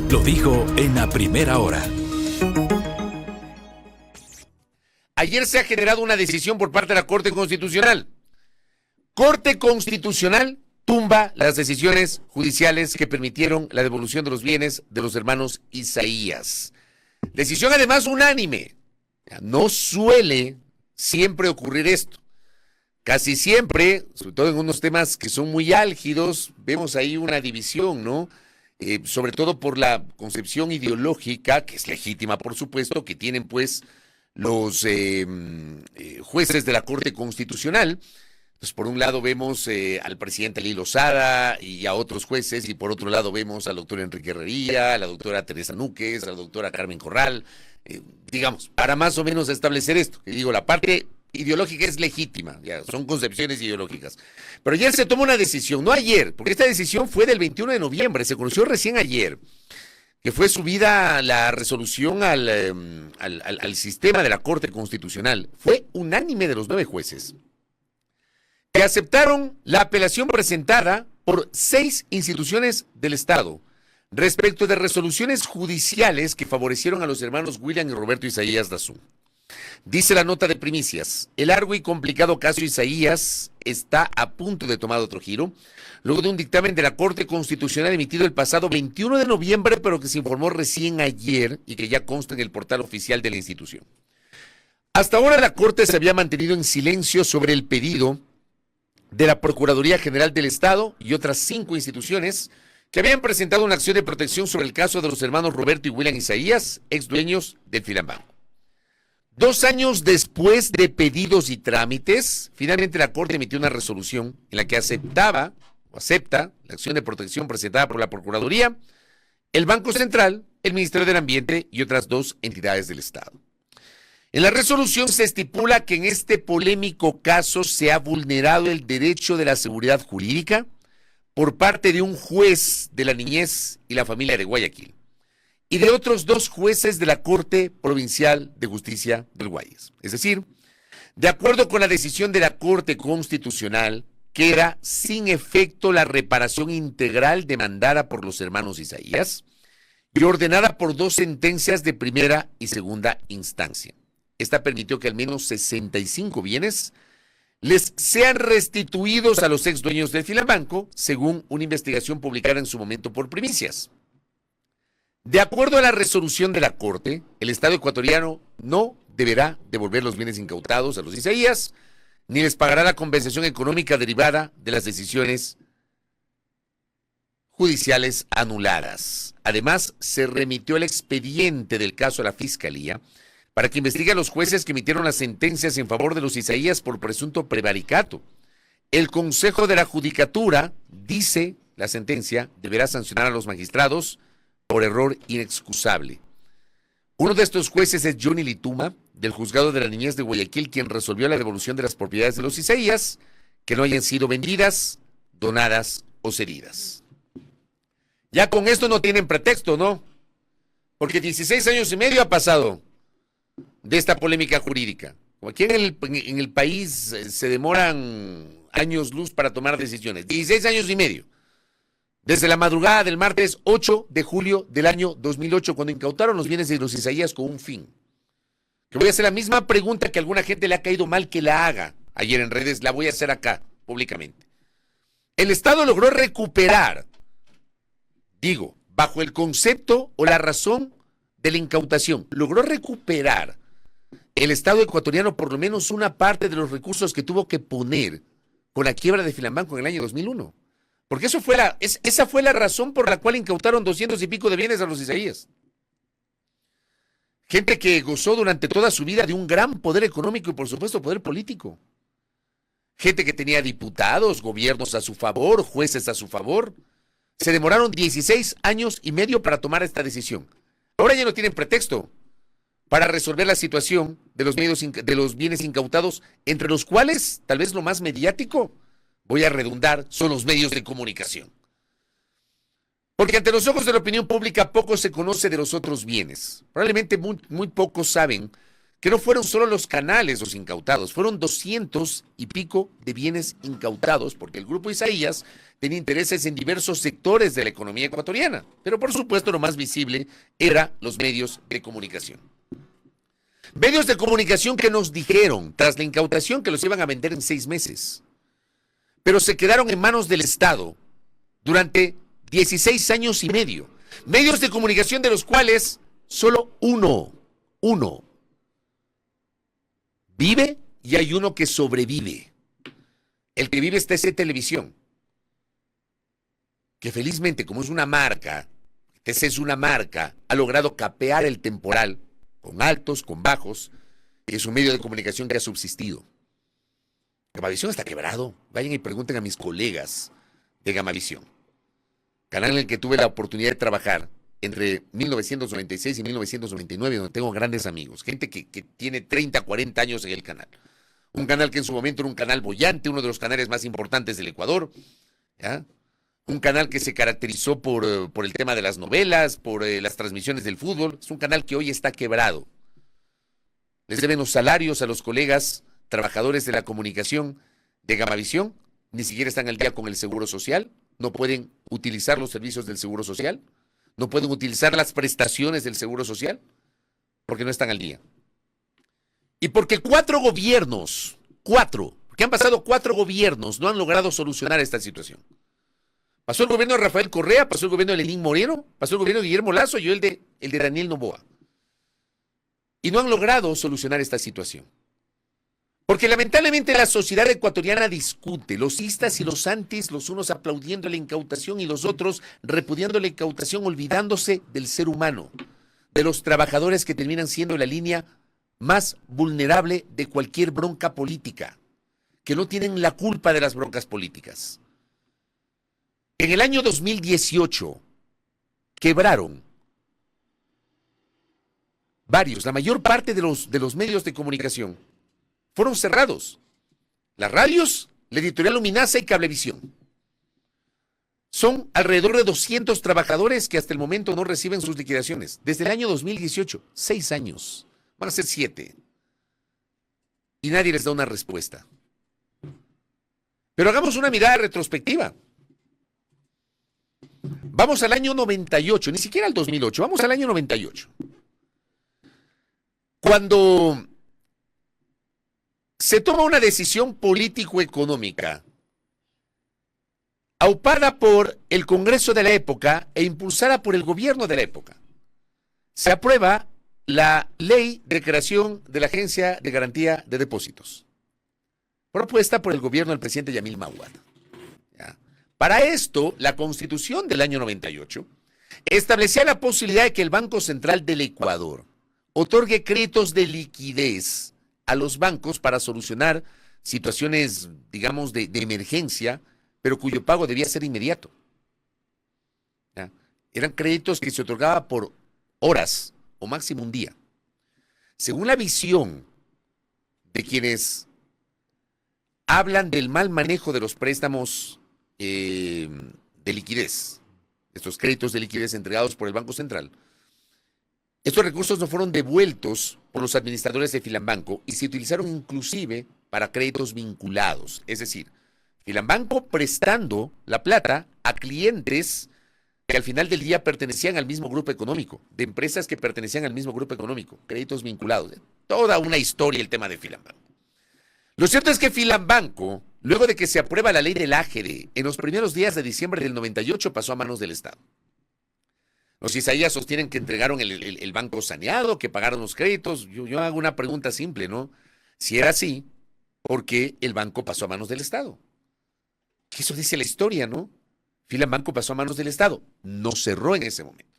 Lo dijo en la primera hora. Ayer se ha generado una decisión por parte de la Corte Constitucional. Corte Constitucional tumba las decisiones judiciales que permitieron la devolución de los bienes de los hermanos Isaías. Decisión además unánime. No suele siempre ocurrir esto. Casi siempre, sobre todo en unos temas que son muy álgidos, vemos ahí una división, ¿no? Sobre todo por la concepción ideológica, que es legítima, por supuesto, que tienen pues los jueces de la Corte Constitucional. Entonces, por un lado vemos al presidente Lee Lozada y a otros jueces, y por otro lado vemos al doctor Enrique Herrería, a la doctora Teresa Núquez, a la doctora Carmen Corral, digamos, para más o menos establecer esto. Que digo, la parte ideológica es legítima, ya son concepciones ideológicas. Pero ayer se tomó una decisión, no ayer, porque esta decisión fue del 21 de noviembre, se conoció recién ayer, que fue subida la resolución al sistema de la Corte Constitucional. Fue unánime de los 9 jueces, que aceptaron la apelación presentada por 6 instituciones del Estado respecto de resoluciones judiciales que favorecieron a los hermanos William y Roberto Isaías Dazú. Dice la nota de primicias: el largo y complicado caso Isaías está a punto de tomar otro giro, luego de un dictamen de la Corte Constitucional emitido el pasado 21 de noviembre, pero que se informó recién ayer y que ya consta en el portal oficial de la institución. Hasta ahora la Corte se había mantenido en silencio sobre el pedido de la Procuraduría General del Estado y otras 5 instituciones que habían presentado una acción de protección sobre el caso de los hermanos Roberto y William Isaías, ex dueños del Filambanco. 2 años después de pedidos y trámites, finalmente la Corte emitió una resolución en la que acepta la acción de protección presentada por la Procuraduría, el Banco Central, el Ministerio del Ambiente y otras 2 entidades del Estado. En la resolución se estipula que en este polémico caso se ha vulnerado el derecho de la seguridad jurídica por parte de un juez de la niñez y la familia de Guayaquil y de otros 2 jueces de la Corte Provincial de Justicia del Guayas. Es decir, de acuerdo con la decisión de la Corte Constitucional, queda sin efecto la reparación integral demandada por los hermanos Isaías y ordenada por 2 sentencias de primera y segunda instancia. Esta permitió que al menos 65 bienes les sean restituidos a los ex dueños del Filambanco, según una investigación publicada en su momento por Primicias. De acuerdo a la resolución de la Corte, el Estado ecuatoriano no deberá devolver los bienes incautados a los Isaías, ni les pagará la compensación económica derivada de las decisiones judiciales anuladas. Además, se remitió el expediente del caso a la Fiscalía para que investigue a los jueces que emitieron las sentencias en favor de los Isaías por presunto prevaricato. El Consejo de la Judicatura, dice la sentencia, deberá sancionar a los magistrados por error inexcusable. Uno de estos jueces es Johnny Lituma, del Juzgado de la Niñez de Guayaquil, quien resolvió la devolución de las propiedades de los Isaías que no hayan sido vendidas, donadas o cedidas. Ya con esto no tienen pretexto, ¿no? Porque 16 años y medio ha pasado de esta polémica jurídica. Como aquí en el país se demoran años luz para tomar decisiones. 16 años y medio. Desde la madrugada del martes 8 de julio del año 2008, cuando incautaron los bienes de los Isaías con un fin. Que voy a hacer la misma pregunta que a alguna gente le ha caído mal que la haga ayer en redes, la voy a hacer acá, públicamente. El Estado logró recuperar, digo, bajo el concepto o la razón de la incautación, logró recuperar el Estado ecuatoriano por lo menos una parte de los recursos que tuvo que poner con la quiebra de Filambanco en el año 2001. Porque esa fue la razón por la cual incautaron 200 y pico de bienes a los Isaías. Gente que gozó durante toda su vida de un gran poder económico y por supuesto poder político. Gente que tenía diputados, gobiernos a su favor, jueces a su favor. Se demoraron 16 años y medio para tomar esta decisión. Ahora ya no tienen pretexto para resolver la situación de los bienes incautados, entre los cuales, tal vez lo más mediático, voy a redundar, son los medios de comunicación. Porque ante los ojos de la opinión pública poco se conoce de los otros bienes. Probablemente muy pocos saben que no fueron solo los canales los incautados, fueron 200 y pico de bienes incautados, porque el grupo Isaías tenía intereses en diversos sectores de la economía ecuatoriana, pero por supuesto lo más visible era los medios de comunicación. Medios de comunicación que nos dijeron, tras la incautación, que los iban a vender en 6 meses, pero se quedaron en manos del Estado durante 16 años y medio. Medios de comunicación de los cuales solo uno vive y hay uno que sobrevive. El que vive es TC Televisión, que felizmente, como es una marca, TC es una marca, ha logrado capear el temporal, con altos, con bajos, y es un medio de comunicación que ha subsistido. Gamavisión está quebrado. Vayan y pregunten a mis colegas de Gamavisión, canal en el que tuve la oportunidad de trabajar entre 1996 y 1999, donde tengo grandes amigos, gente que tiene 30, 40 años en el canal. Un canal que en su momento era un canal boyante, uno de los canales más importantes del Ecuador, ¿ya? Un canal que se caracterizó por el tema de las novelas, por las transmisiones del fútbol. Es un canal que hoy está quebrado. Les deben los salarios a los colegas trabajadores de la comunicación de Gamavisión, ni siquiera están al día con el Seguro Social, no pueden utilizar los servicios del Seguro Social, no pueden utilizar las prestaciones del Seguro Social, porque no están al día. Y porque 4 gobiernos, porque han pasado 4 gobiernos, no han logrado solucionar esta situación. Pasó el gobierno de Rafael Correa, pasó el gobierno de Lenín Moreno, pasó el gobierno de Guillermo Lazo y el de Daniel Noboa. Y no han logrado solucionar esta situación. Porque lamentablemente la sociedad ecuatoriana discute, los istas y los antis, los unos aplaudiendo la incautación y los otros repudiando la incautación, olvidándose del ser humano, de los trabajadores que terminan siendo la línea más vulnerable de cualquier bronca política, que no tienen la culpa de las broncas políticas. En el año 2018 quebraron varios, la mayor parte de los medios de comunicación fueron cerrados. Las radios, la editorial Luminasa y Cablevisión. Son alrededor de 200 trabajadores que hasta el momento no reciben sus liquidaciones. Desde el año 2018, 6 años. Van a ser 7. Y nadie les da una respuesta. Pero hagamos una mirada retrospectiva. Vamos al año 98, ni siquiera al 2008, vamos al año 98. Cuando se toma una decisión político-económica aupada por el Congreso de la época e impulsada por el gobierno de la época. Se aprueba la ley de creación de la Agencia de Garantía de Depósitos, propuesta por el gobierno del presidente Yamil Mahuad. ¿Ya? Para esto, la Constitución del año 98 establecía la posibilidad de que el Banco Central del Ecuador otorgue créditos de liquidez a los bancos para solucionar situaciones, digamos, de emergencia, pero cuyo pago debía ser inmediato. ¿Ya? Eran créditos que se otorgaban por horas o máximo un día. Según la visión de quienes hablan del mal manejo de los préstamos de liquidez, estos créditos de liquidez entregados por el Banco Central, estos recursos no fueron devueltos por los administradores de Filambanco y se utilizaron inclusive para créditos vinculados. Es decir, Filambanco prestando la plata a clientes que al final del día pertenecían al mismo grupo económico, de empresas que pertenecían al mismo grupo económico, créditos vinculados. Toda una historia el tema de Filambanco. Lo cierto es que Filambanco, luego de que se aprueba la ley del AGD, en los primeros días de diciembre del 98 pasó a manos del Estado. Los Isaías sostienen que entregaron el banco saneado, que pagaron los créditos. Yo hago una pregunta simple, ¿no? Si era así, ¿por qué el banco pasó a manos del Estado? Que eso dice la historia, ¿no? Filambanco pasó a manos del Estado. No cerró en ese momento.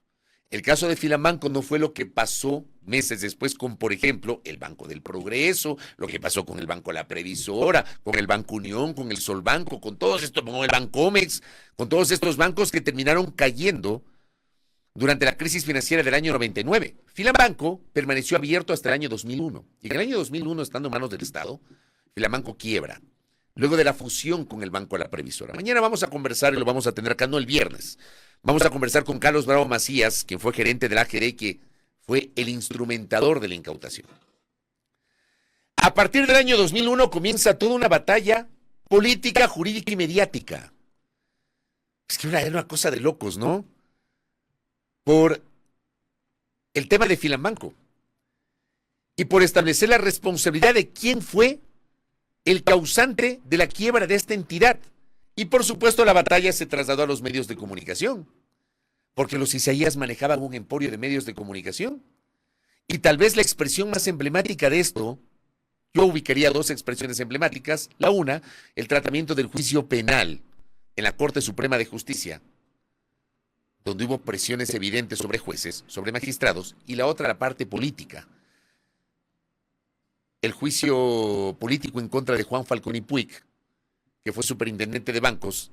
El caso de Filambanco no fue lo que pasó meses después con, por ejemplo, el Banco del Progreso, lo que pasó con el Banco La Previsora, con el Banco Unión, con el Solbanco, con todos estos, con el Bancomex, con todos estos bancos que terminaron cayendo durante la crisis financiera del año 99. Filambanco permaneció abierto hasta el año 2001. Y en el año 2001, estando en manos del Estado, Filambanco quiebra, luego de la fusión con el Banco La Previsora. Mañana vamos a conversar y lo vamos a tener acá, no el viernes. Vamos a conversar con Carlos Bravo Macías, quien fue gerente de la AGD, que fue el instrumentador de la incautación. A partir del año 2001 comienza toda una batalla política, jurídica y mediática. Es que era una cosa de locos, ¿no? Por el tema de Filambanco y por establecer la responsabilidad de quién fue el causante de la quiebra de esta entidad. Y por supuesto la batalla se trasladó a los medios de comunicación, porque los Isaías manejaban un emporio de medios de comunicación. Y tal vez la expresión más emblemática de esto, yo ubicaría dos expresiones emblemáticas. La una, el tratamiento del juicio penal en la Corte Suprema de Justicia, donde hubo presiones evidentes sobre jueces, sobre magistrados, y la otra, la parte política. El juicio político en contra de Juan Falcón y Puig, que fue superintendente de bancos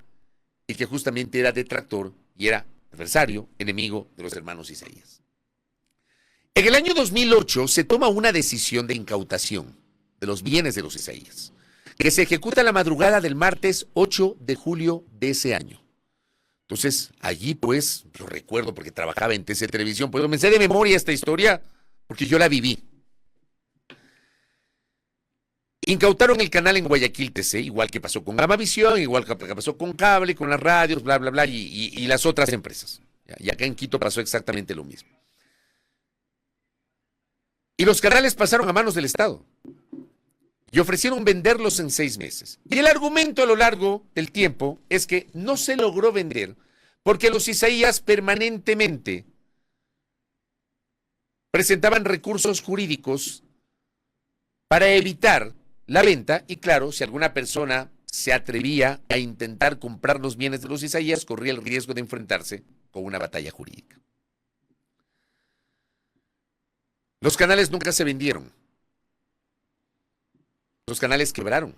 y que justamente era detractor y era adversario, enemigo de los hermanos Isaías. En el año 2008 se toma una decisión de incautación de los bienes de los Isaías, que se ejecuta la madrugada del martes 8 de julio de ese año. Entonces, allí pues, lo recuerdo porque trabajaba en TC Televisión, pues me sé de memoria esta historia porque yo la viví. Incautaron el canal en Guayaquil TC, igual que pasó con Gamavisión, igual que pasó con Cable, con las radios, bla, bla, bla, y las otras empresas. Y acá en Quito pasó exactamente lo mismo. Y los canales pasaron a manos del Estado y ofrecieron venderlos en 6 meses. Y el argumento a lo largo del tiempo es que no se logró vender porque los Isaías permanentemente presentaban recursos jurídicos para evitar la venta, y claro, si alguna persona se atrevía a intentar comprar los bienes de los Isaías, corría el riesgo de enfrentarse con una batalla jurídica. Los canales nunca se vendieron. Los canales quebraron.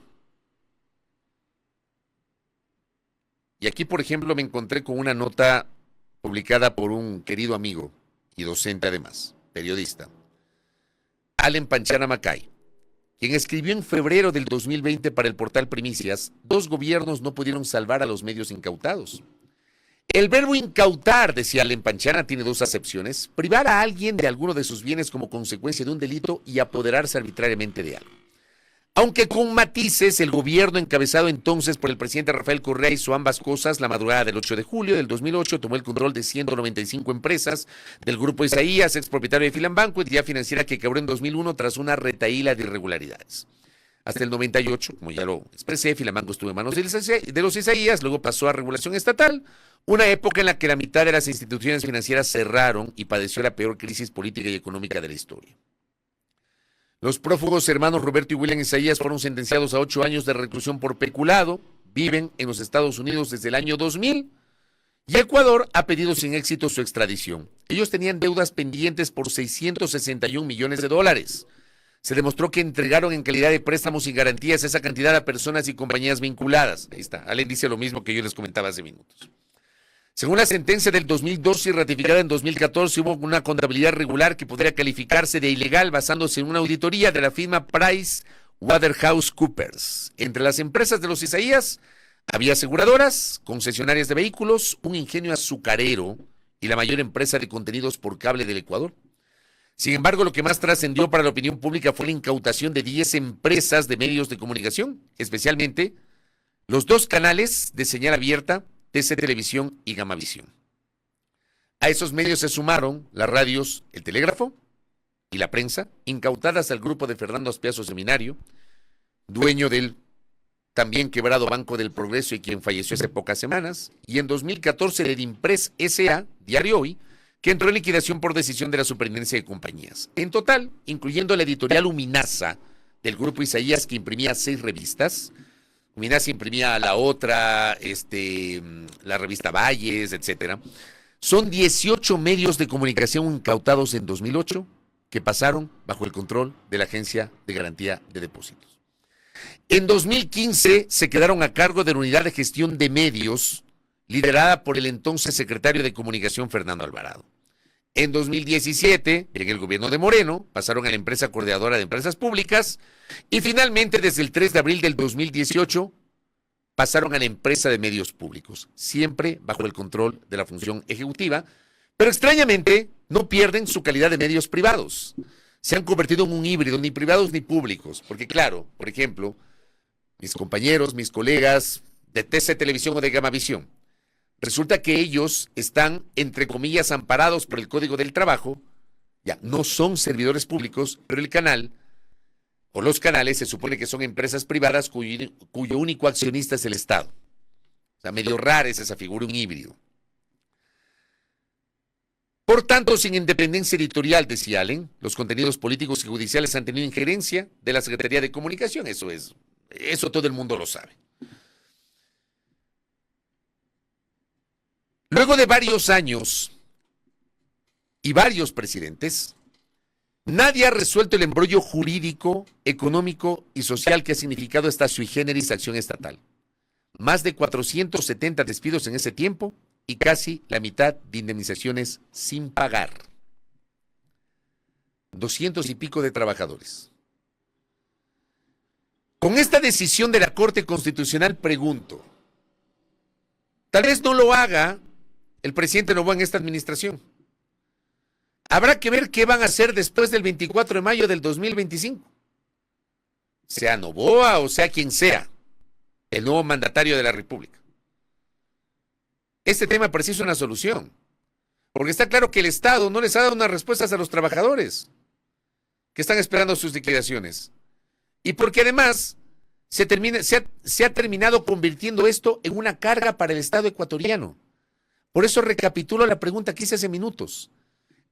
Y aquí, por ejemplo, me encontré con una nota publicada por un querido amigo y docente además, periodista, Allen Panchana Macay, quien escribió en febrero del 2020 para el portal Primicias: 2 gobiernos no pudieron salvar a los medios incautados. El verbo incautar, decía Allen Panchana, tiene 2 acepciones: privar a alguien de alguno de sus bienes como consecuencia de un delito y apoderarse arbitrariamente de algo. Aunque con matices, el gobierno encabezado entonces por el presidente Rafael Correa hizo ambas cosas. La madrugada del 8 de julio del 2008 tomó el control de 195 empresas del Grupo Isaías, expropietario de Filambanco, entidad financiera que quebró en 2001 tras una retahíla de irregularidades. Hasta el 98, como ya lo expresé, Filambanco estuvo en manos de los Isaías, luego pasó a regulación estatal, una época en la que la mitad de las instituciones financieras cerraron y padeció la peor crisis política y económica de la historia. Los prófugos hermanos Roberto y William Isaías fueron sentenciados a 8 años de reclusión por peculado, viven en los Estados Unidos desde el año 2000 y Ecuador ha pedido sin éxito su extradición. Ellos tenían deudas pendientes por $661 millones. Se demostró que entregaron en calidad de préstamos y garantías esa cantidad a personas y compañías vinculadas. Ahí está, Allen dice lo mismo que yo les comentaba hace minutos. Según la sentencia del 2012 y ratificada en 2014, hubo una contabilidad regular que podría calificarse de ilegal basándose en una auditoría de la firma PricewaterhouseCoopers. Entre las empresas de los Isaías había aseguradoras, concesionarias de vehículos, un ingenio azucarero y la mayor empresa de contenidos por cable del Ecuador. Sin embargo, lo que más trascendió para la opinión pública fue la incautación de 10 empresas de medios de comunicación, especialmente los 2 canales de señal abierta, TC Televisión y Gamavisión. A esos medios se sumaron las radios El Telégrafo y La Prensa, incautadas al grupo de Fernando Aspiazo Seminario, dueño del también quebrado Banco del Progreso y quien falleció hace pocas semanas, y en 2014 el Impress S.A., Diario Hoy, que entró en liquidación por decisión de la Superintendencia de Compañías. En total, incluyendo la editorial Uminasa del Grupo Isaías, que imprimía 6 revistas, Uminasa imprimía la otra, la revista Valles, etcétera. Son 18 medios de comunicación incautados en 2008 que pasaron bajo el control de la Agencia de Garantía de Depósitos. En 2015 se quedaron a cargo de la Unidad de Gestión de Medios, liderada por el entonces secretario de Comunicación Fernando Alvarado. En 2017, en el gobierno de Moreno, pasaron a la empresa coordinadora de empresas públicas y finalmente desde el 3 de abril del 2018 pasaron a la empresa de medios públicos, siempre bajo el control de la función ejecutiva, pero extrañamente no pierden su calidad de medios privados. se han convertido en un híbrido, ni privados ni públicos. Porque claro, por ejemplo, mis compañeros, mis colegas de TC Televisión o de Gamavisión, resulta que ellos están, entre comillas, amparados por el Código del Trabajo, ya, no son servidores públicos, pero el canal o los canales se supone que son empresas privadas cuyo único accionista es el Estado. O sea, medio rara es esa figura, un híbrido. Por tanto, sin independencia editorial, decía Allen, los contenidos políticos y judiciales han tenido injerencia de la Secretaría de Comunicación. Eso todo el mundo lo sabe. Luego de varios años y varios presidentes, nadie ha resuelto el embrollo jurídico, económico y social que ha significado esta sui generis acción estatal. Más de 470 despidos en ese tiempo y casi la mitad de indemnizaciones sin pagar. 200 y pico de trabajadores. Con esta decisión de la Corte Constitucional pregunto, tal vez no lo haga el presidente Noboa en esta administración. Habrá que ver qué van a hacer después del 24 de mayo del 2025. Sea Noboa o sea quien sea, el nuevo mandatario de la República. Este tema precisa una solución, porque está claro que el Estado no les ha dado unas respuestas a los trabajadores que están esperando sus liquidaciones. Y porque además se ha terminado convirtiendo esto en una carga para el Estado ecuatoriano. Por eso recapitulo la pregunta que hice hace minutos.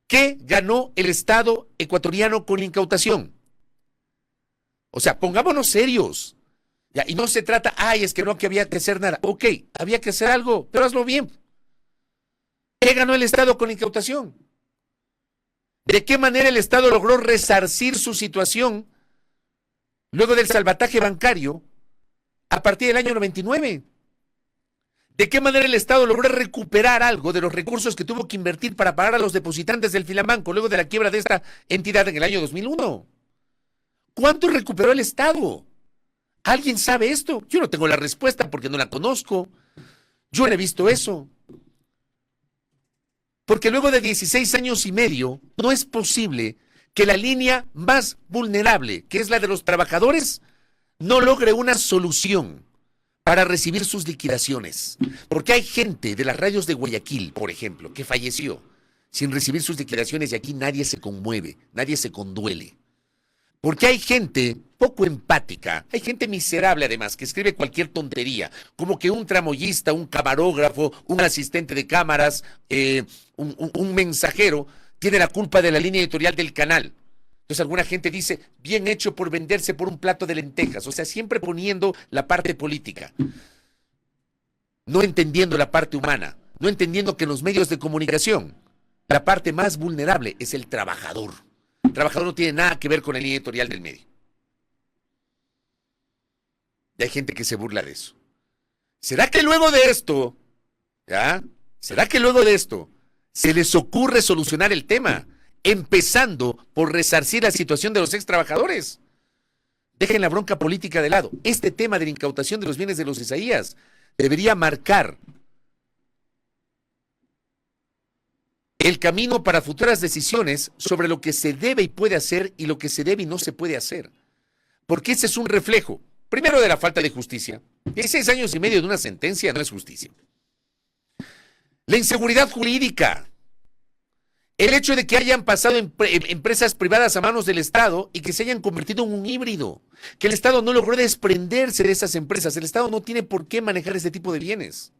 ¿Qué ganó el Estado ecuatoriano con la incautación? O sea, pongámonos serios. Ya, y no se trata, es que no, que había que hacer nada. Ok, había que hacer algo, pero hazlo bien. ¿Qué ganó el Estado con la incautación? ¿De qué manera el Estado logró resarcir su situación luego del salvataje bancario a partir del año 99? ¿De qué manera el Estado logró recuperar algo de los recursos que tuvo que invertir para pagar a los depositantes del Filamanco luego de la quiebra de esta entidad en el año 2001? ¿Cuánto recuperó el Estado? ¿Alguien sabe esto? Yo no tengo la respuesta porque no la conozco. Yo no he visto eso. Porque luego de 16 años y medio, no es posible que la línea más vulnerable, que es la de los trabajadores, no logre una solución para recibir sus liquidaciones. Porque hay gente de las radios de Guayaquil, por ejemplo, que falleció sin recibir sus liquidaciones y aquí nadie se conmueve, nadie se conduele. Porque hay gente poco empática, hay gente miserable además, que escribe cualquier tontería, como que un tramoyista, un camarógrafo, un asistente de cámaras, un mensajero, tiene la culpa de la línea editorial del canal. Entonces alguna gente dice, bien hecho por venderse por un plato de lentejas, o sea, siempre poniendo la parte política, no entendiendo la parte humana, no entendiendo que en los medios de comunicación, la parte más vulnerable es el trabajador. El trabajador no tiene nada que ver con la línea editorial del medio. Y hay gente que se burla de eso. ¿Será que luego de esto, ¿será que luego de esto se les ocurre solucionar el tema, empezando por resarcir la situación de los ex trabajadores? Dejen la bronca política de lado. Este tema de la incautación de los bienes de los Isaías debería marcar el camino para futuras decisiones sobre lo que se debe y puede hacer y lo que se debe y no se puede hacer. Porque ese es un reflejo, primero, de la falta de justicia. 16 años y medio de una sentencia no es justicia. La inseguridad jurídica. El hecho de que hayan pasado empresas privadas a manos del Estado y que se hayan convertido en un híbrido. Que el Estado no logró desprenderse de esas empresas. El Estado no tiene por qué manejar este tipo de bienes.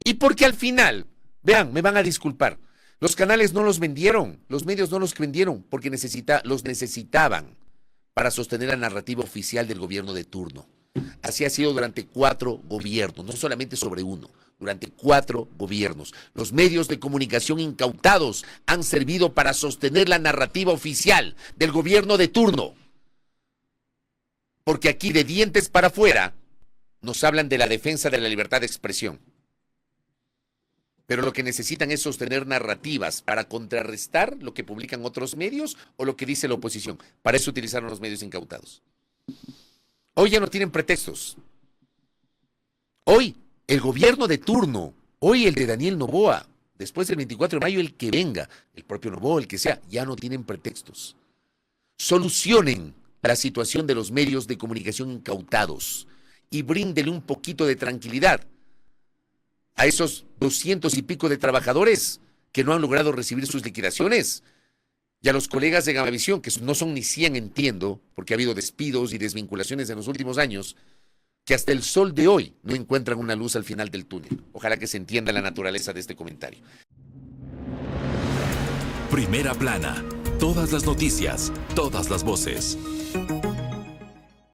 Y porque al final, vean, me van a disculpar, los canales no los vendieron, los medios no los vendieron porque los necesitaban para sostener la narrativa oficial del gobierno de turno. Así ha sido durante 4 gobiernos, no solamente sobre uno, durante 4 gobiernos. Los medios de comunicación incautados han servido para sostener la narrativa oficial del gobierno de turno. Porque aquí de dientes para afuera nos hablan de la defensa de la libertad de expresión. Pero lo que necesitan es sostener narrativas para contrarrestar lo que publican otros medios o lo que dice la oposición. Para eso utilizaron los medios incautados. Hoy ya no tienen pretextos. Hoy el gobierno de turno, hoy el de Daniel Noboa, después del 24 de mayo el que venga, el propio Noboa, el que sea, ya no tienen pretextos. solucionen la situación de los medios de comunicación incautados y bríndenle un poquito de tranquilidad a esos 200 y pico de trabajadores que no han logrado recibir sus liquidaciones, y a los colegas de Gamavisión, que no son ni 100, entiendo, porque ha habido despidos y desvinculaciones en los últimos años, que hasta el sol de hoy no encuentran una luz al final del túnel. Ojalá que se entienda la naturaleza de este comentario. Primera plana. Todas las noticias, todas las voces.